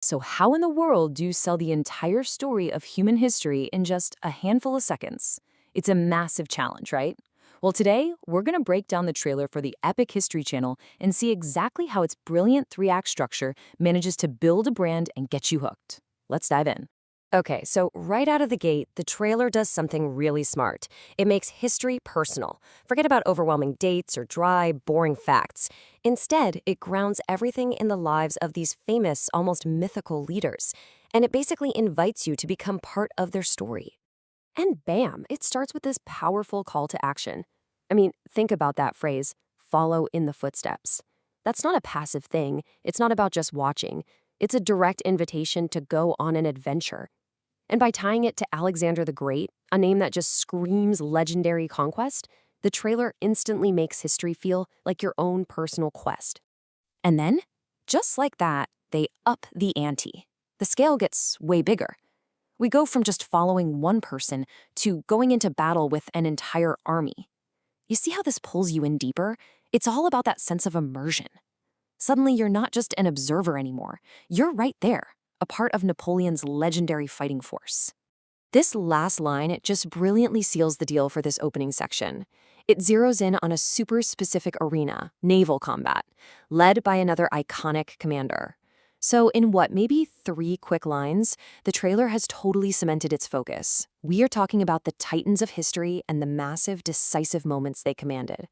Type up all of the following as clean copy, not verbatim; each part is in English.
So how in the world do you sell the entire story of human history in just a handful of seconds? It's a massive challenge, right? Well, today, we're going to break down the trailer for the Epic History Channel and see exactly how its brilliant three-act structure manages to build a brand and get you hooked. Let's dive in. Okay, so right out of the gate, the trailer does something really smart. It makes history personal. Forget about overwhelming dates or dry, boring facts. Instead, it grounds everything in the lives of these famous, almost mythical leaders. And it basically invites you to become part of their story. And bam, it starts with this powerful call to action. I mean, think about that phrase, follow in the footsteps. That's not a passive thing. It's not about just watching. It's a direct invitation to go on an adventure. And by tying it to Alexander the Great, a name that just screams legendary conquest, the trailer instantly makes history feel like your own personal quest. And then, just like that, they up the ante. The scale gets way bigger. We go from just following one person to going into battle with an entire army. You see how this pulls you in deeper? It's all about that sense of immersion. Suddenly, you're not just an observer anymore. You're right there, a part of Napoleon's legendary fighting force. This last line, it just brilliantly seals the deal for this opening section. It zeroes in on a super specific arena, naval combat, led by another iconic commander. So in what, maybe 3 quick lines, the trailer has totally cemented its focus. We are talking about the titans of history and the massive, decisive moments they commanded.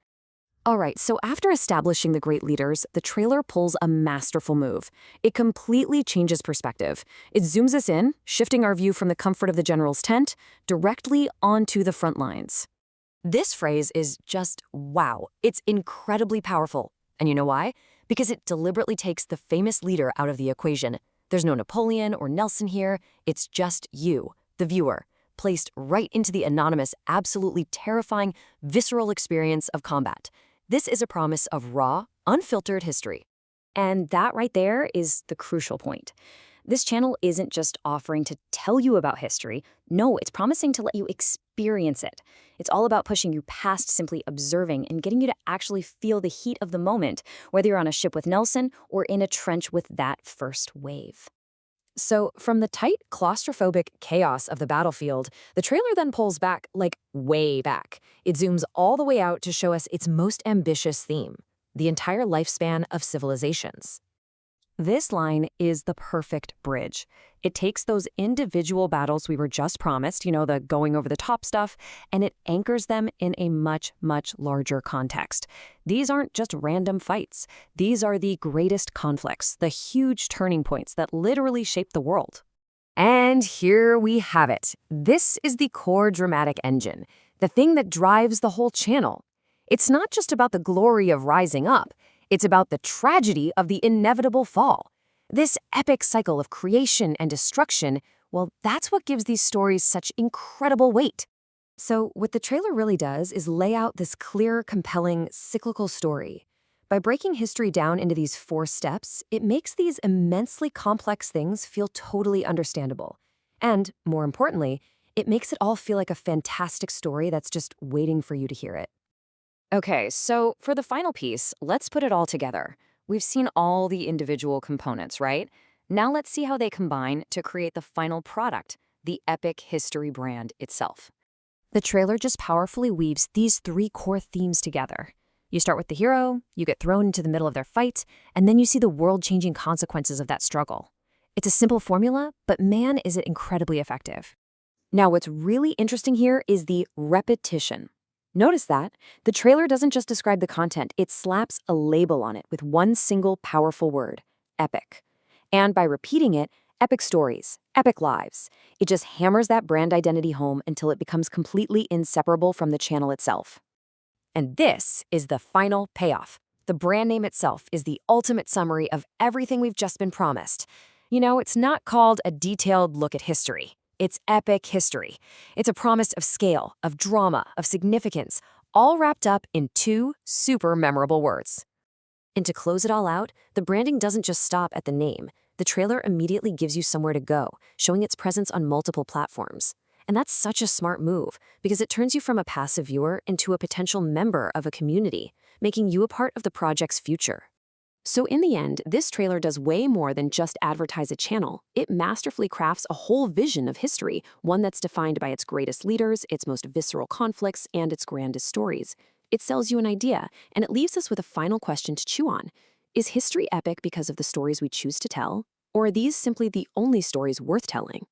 All right, so after establishing the great leaders, the trailer pulls a masterful move. It completely changes perspective. It zooms us in, shifting our view from the comfort of the general's tent directly onto the front lines. This phrase is just wow. It's incredibly powerful. And you know why? Because it deliberately takes the famous leader out of the equation. There's no Napoleon or Nelson here. It's just you, the viewer, placed right into the anonymous, absolutely terrifying, visceral experience of combat. This is a promise of raw, unfiltered history. And that right there is the crucial point. This channel isn't just offering to tell you about history. No, it's promising to let you experience it. It's all about pushing you past simply observing and getting you to actually feel the heat of the moment, whether you're on a ship with Nelson or in a trench with that first wave. So from the tight, claustrophobic chaos of the battlefield, the trailer then pulls back, like way back. It zooms all the way out to show us its most ambitious theme, the entire lifespan of civilizations. This line is the perfect bridge. It takes those individual battles we were just promised, the going over the top stuff, and it anchors them in a much, much larger context. These aren't just random fights. These are the greatest conflicts, the huge turning points that literally shape the world. And here we have it. This is the core dramatic engine, the thing that drives the whole channel. It's not just about the glory of rising up. It's about the tragedy of the inevitable fall. This epic cycle of creation and destruction, well, that's what gives these stories such incredible weight. So what the trailer really does is lay out this clear, compelling, cyclical story. By breaking history down into these 4 steps, it makes these immensely complex things feel totally understandable. And, more importantly, it makes it all feel like a fantastic story that's just waiting for you to hear it. Okay, so for the final piece, let's put it all together. We've seen all the individual components, right? Now let's see how they combine to create the final product, the epic history brand itself. The trailer just powerfully weaves these 3 core themes together. You start with the hero, you get thrown into the middle of their fight, and then you see the world-changing consequences of that struggle. It's a simple formula, but man, is it incredibly effective. Now, what's really interesting here is the repetition. Notice that the trailer doesn't just describe the content, it slaps a label on it with one single powerful word, epic. And by repeating it, epic stories, epic lives, it just hammers that brand identity home until it becomes completely inseparable from the channel itself. And this is the final payoff. The brand name itself is the ultimate summary of everything we've just been promised. It's not called a detailed look at history. It's epic history. It's a promise of scale, of drama, of significance, all wrapped up in 2 super memorable words. And to close it all out, the branding doesn't just stop at the name. The trailer immediately gives you somewhere to go, showing its presence on multiple platforms. And that's such a smart move, because it turns you from a passive viewer into a potential member of a community, making you a part of the project's future. So in the end, this trailer does way more than just advertise a channel. It masterfully crafts a whole vision of history, one that's defined by its greatest leaders, its most visceral conflicts, and its grandest stories. It sells you an idea, and it leaves us with a final question to chew on. Is history epic because of the stories we choose to tell? Or are these simply the only stories worth telling?